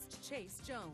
meteorologist Chase Jones.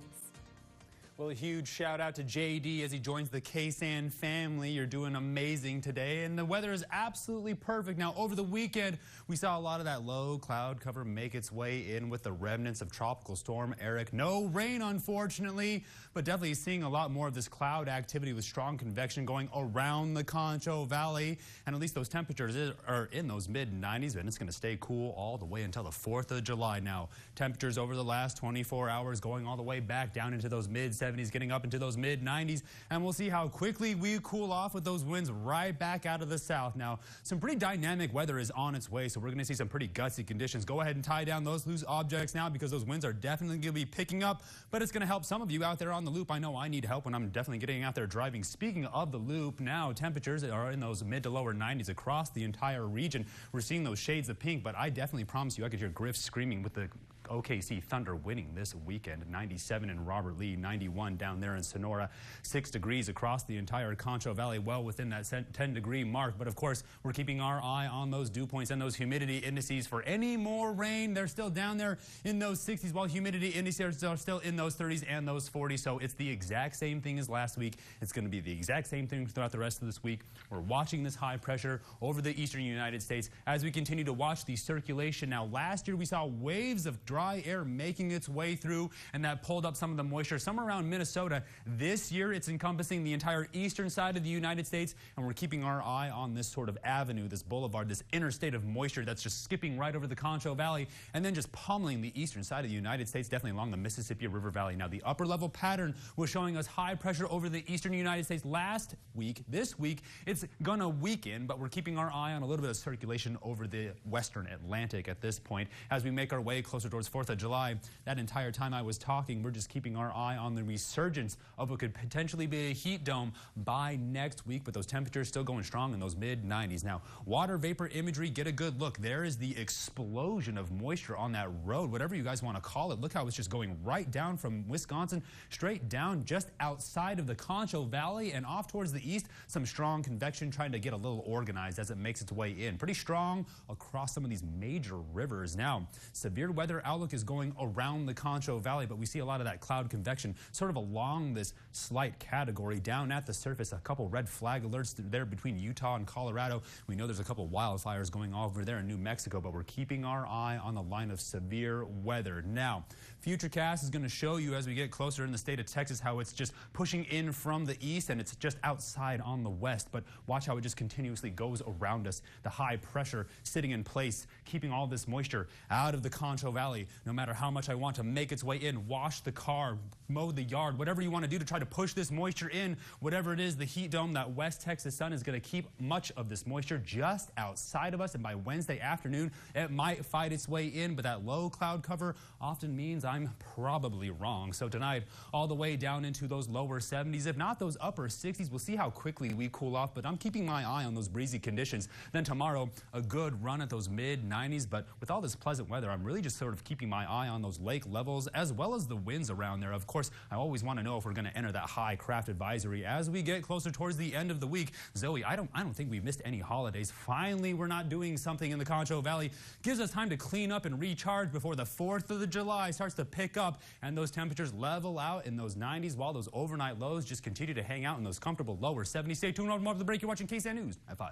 Well, a huge shout out to JD as he joins the KSAN family. You're doing amazing today, and the weather is absolutely perfect. Now, over the weekend, we saw a lot of that low cloud cover make its way in with the remnants of Tropical Storm Eric. No rain, unfortunately, but definitely seeing a lot more of this cloud activity with strong convection going around the Concho Valley. And at least those temperatures are in those mid-90s, and it's going to stay cool all the way until the 4th of July. Now, temperatures over the last 24 hours going all the way back down into those mid-70s, getting up into those mid-90s, and we'll see how quickly we cool off with those winds right back out of the south. Now, some pretty dynamic weather is on its way, so we're going to see some pretty gutsy conditions. Go ahead and tie down those loose objects now because those winds are definitely going to be picking up, but it's going to help some of you out there on the loop. I know I need help when I'm definitely getting out there driving. Speaking of the loop, now temperatures are in those mid to lower 90s across the entire region. We're seeing those shades of pink, but I definitely promise you I could hear Griff screaming with the OKC Thunder winning this weekend. 97 in Robert Lee, 91 down there in Sonora, 6 degrees across the entire Concho Valley, well within that 10-degree mark. But of course, we're keeping our eye on those dew points and those humidity indices for any more rain. They're still down there in those 60s, while humidity indices are still in those 30s and those 40s. So it's the exact same thing as last week. It's going to be the exact same thing throughout the rest of this week. We're watching this high pressure over the eastern United States as we continue to watch the circulation. Now, last year we saw waves of dry air making its way through, and that pulled up some of the moisture, some around Minnesota. This year, it's encompassing the entire eastern side of the United States, and we're keeping our eye on this sort of avenue, this boulevard, this interstate of moisture that's just skipping right over the Concho Valley and then just pummeling the eastern side of the United States, definitely along the Mississippi River Valley. Now, the upper level pattern was showing us high pressure over the eastern United States last week. This week, it's gonna weaken, but we're keeping our eye on a little bit of circulation over the western Atlantic at this point as we make our way closer towards 4th of July. That entire time I was talking, we're just keeping our eye on the resurgence of what could potentially be a heat dome by next week, but those temperatures still going strong in those mid-90s. Now, water vapor imagery, get a good look. There is the explosion of moisture on that road, whatever you guys want to call it. Look how it's just going right down from Wisconsin, straight down just outside of the Concho Valley and off towards the east. Some strong convection trying to get a little organized as it makes its way in. Pretty strong across some of these major rivers. Now, severe weather outlook is going around the Concho Valley, but we see a lot of that cloud convection sort of along this slight category down at the surface. A couple red flag alerts there between Utah and Colorado. We know there's a couple wildfires going on over there in New Mexico, but we're keeping our eye on the line of severe weather. Now, Futurecast is going to show you as we get closer in the state of Texas how it's just pushing in from the east and it's just outside on the west, but watch how it just continuously goes around us. The high pressure sitting in place, keeping all this moisture out of the Concho Valley. No matter how much I want to make its way in, wash the car, mow the yard, whatever you want to do to try to push this moisture in, whatever it is, the heat dome, that West Texas sun is going to keep much of this moisture just outside of us, and by Wednesday afternoon, it might fight its way in, but that low cloud cover often means I'm probably wrong. So tonight, all the way down into those lower 70s, if not those upper 60s. We'll see how quickly we cool off, but I'm keeping my eye on those breezy conditions. Then tomorrow, a good run at those mid-90s, but with all this pleasant weather, I'm really just sort of keeping my eye on those lake levels as well as the winds around there. Of course, I always want to know if we're going to enter that high craft advisory as we get closer towards the end of the week. Zoe, I don't think we've missed any holidays. Finally, we're not doing something in the Concho Valley. Gives us time to clean up and recharge before the 4th of July starts to pick up and those temperatures level out in those 90s while those overnight lows just continue to hang out in those comfortable lower 70s. Stay tuned on more of the break. You're watching KSAN News at 5.